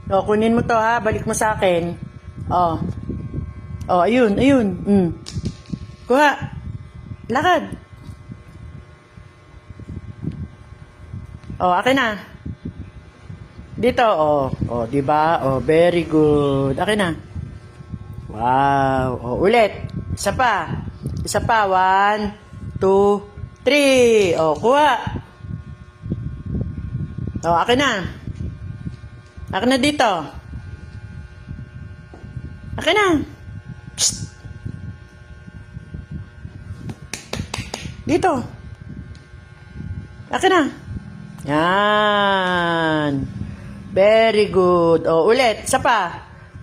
O, kunin mo to ha. Balik mo sa akin. O. O, ayun, ayun. Kuha. Lakad. O, akin na. Dito, o. O, diba? O, very good. Akin na. Wow. O, ulit. Isa pa. Isa pa. 1, 2, 3. O, kuha. O, akin na. Akin na dito. Akin na. Psst. Dito. Akin na. Yan. Very good. O, ulit. Isa pa.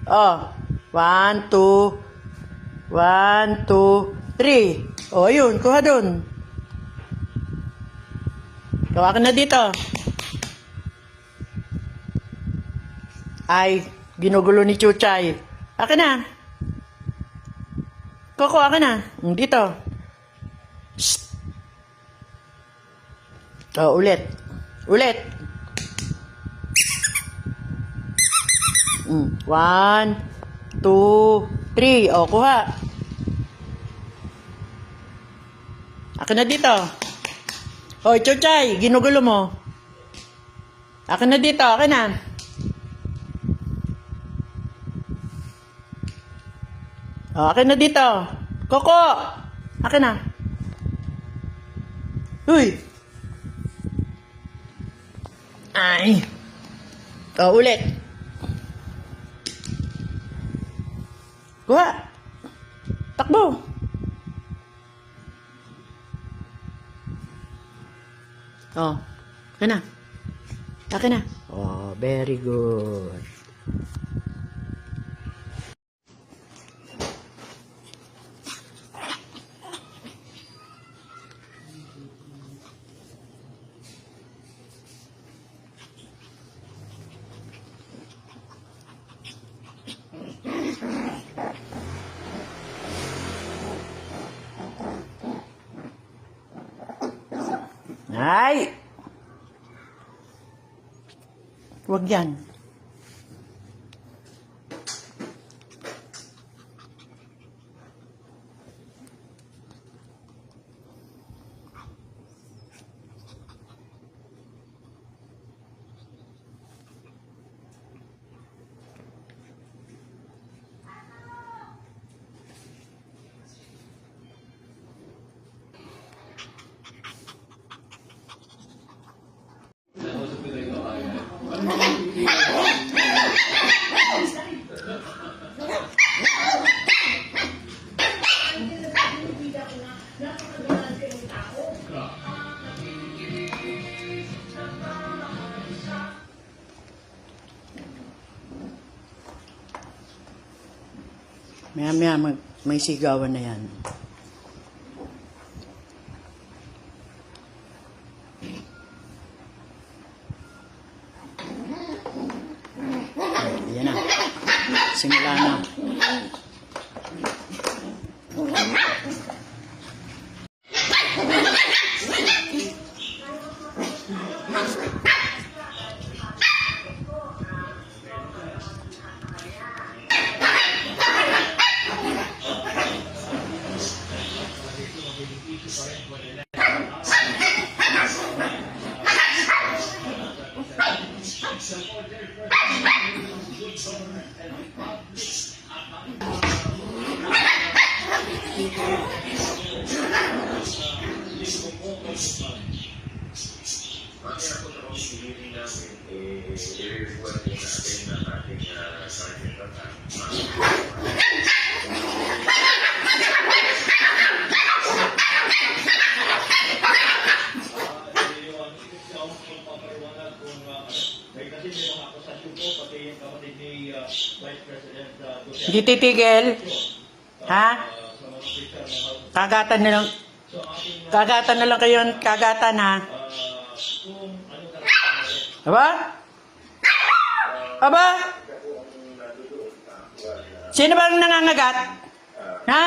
O. 1, 2. 1, 2, 3. O, ayun. Kuha dun. Gawa ka na dito. Ay, ginugulo ni Chuchay. Akin na. Koko, akin na. Dito. Shh. Oh, ulit. Ulit. 1, 2, 3. Oh, kuha. Akin na dito. Hoy, Chuchay, ginugulo mo. Akin na dito, akin na. Oh, akin na dito. Koko! Akin na. Uy! Ay! Oh, ulit. Kuha! Takbo! Oh, akin na. Akin na. Oh, very good. Ay! Huwag yan. Maya-maya may sigawan na yan. Yan na. Simula na. Di titigil? Ha? Kagatan na lang kayo, kagatan ha? Aba? Aba? Sino bang nangangagat? Ha?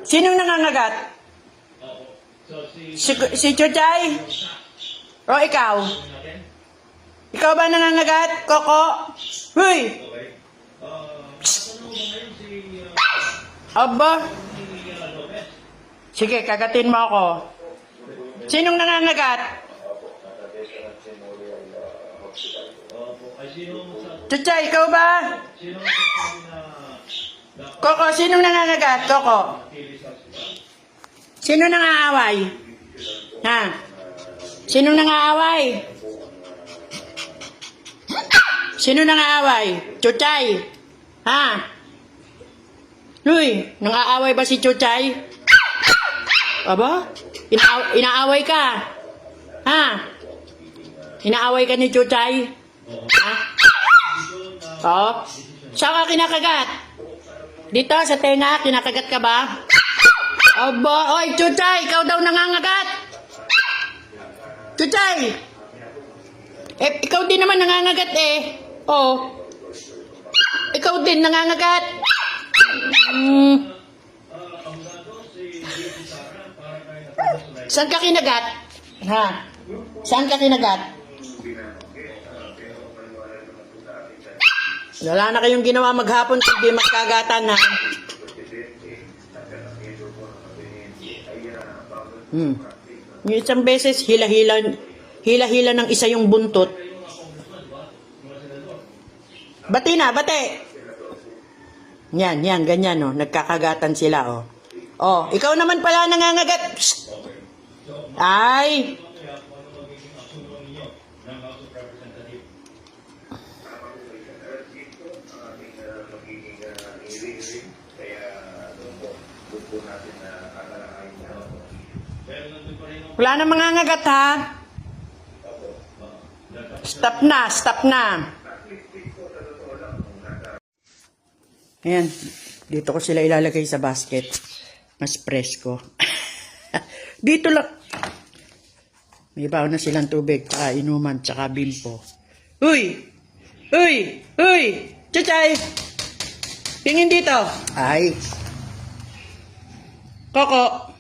Sinong nangangagat? Si Chuchay? O ikaw? Ikaw ba nangangagat, Coco? Huy! Aba? Sige, kagatin mo ako. Sinong nangangagat? Chuchay, ikaw ba? Coco, sinong nangangagat? Coco? Sino nangaaway? Ha? Sino nangaaway? Sino nangaaway? Chuchay? Ha? Luy, nangaaway ba si Chuchay? Aba? Inaaway ka? Ha? Inaaway ka ni Chuchay? Ha? Oo? Saan ka kinakagat? Dito sa tenga, kinakagat ka ba? Aba, oy, Chuchay, ikaw daw nangangagat. Chuchay! Ikaw din naman nangangagat eh. Oh. Ikaw din nangangagat. Saan ka kinagat? Ha? Saan ka kinagat? Wala na kayong ginawa maghapon kundi magkagatan ha. Yung isang beses, hila-hila ng isa yung buntot. Bati na, bati! Yan, ganyan, oh. Nagkakagatan sila, oh. Oh, ikaw naman pala nangangagat. Psst! Ay! Wala na mangangagat, ha? Stop na. Ayan, dito ko sila ilalagay sa basket. Mas presko. Dito lang. May baon na silang tubig, tsaka inuman, tsaka bimpo. Uy! Chuchay! Tingin dito. Ay. Coco.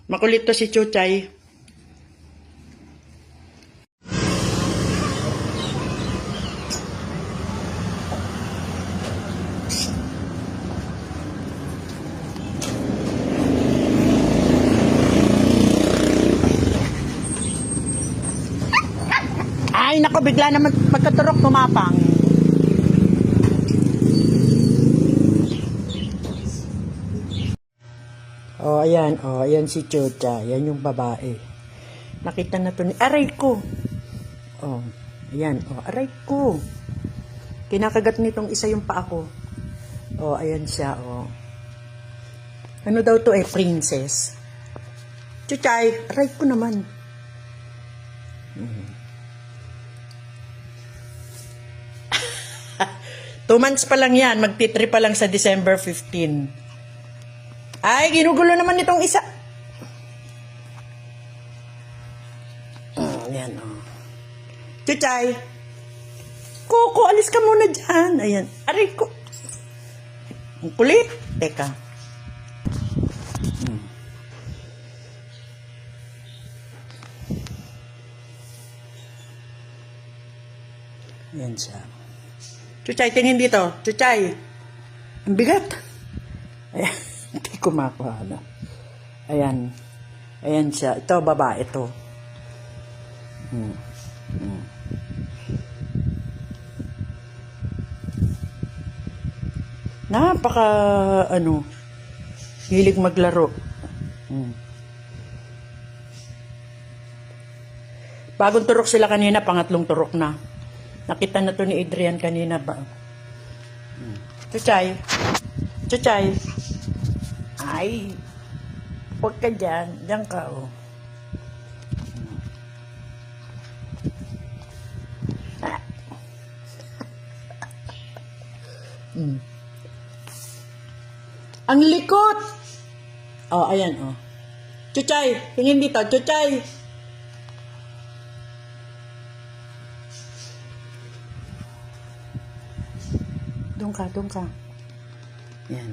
Makulit to si Chuchay. Ay, nako, bigla naman pagkaturok tumapang. Oh, ayan si Chucha. Yan yung babae. Nakita na to ni... Aray ko! Oh, ayan, aray ko. Kinakagat nitong isa yung paa ko. Oh, ayan siya, oh. Ano daw to princess? Chuchay, aray ko naman. 2 months pa lang yan. Magti-3 pa lang sa December 15. Ay, ginugulo naman itong isa. Ayan, oh. Chuchay. Coco, alis ka muna dyan. Ayan. Aray ko. Ang kulit. Teka. Ayan siya. Chuchay, tingin dito. Chuchay. Ang bigat. Ayan. Hindi ko makuha na. Ayan. Ayan siya. Ito, babae ito. Napaka, hilig maglaro. Bagong turok sila kanina, pangatlong turok na. Nakita na to ni Adrian kanina ba? Chuchay. Chuchay. Ay. Huwag ka dyan. Diyan ka, oh. Ang likot! Oh, ayan, oh. Chuchay, tingin dito. Chuchay. Doon ka. Yan.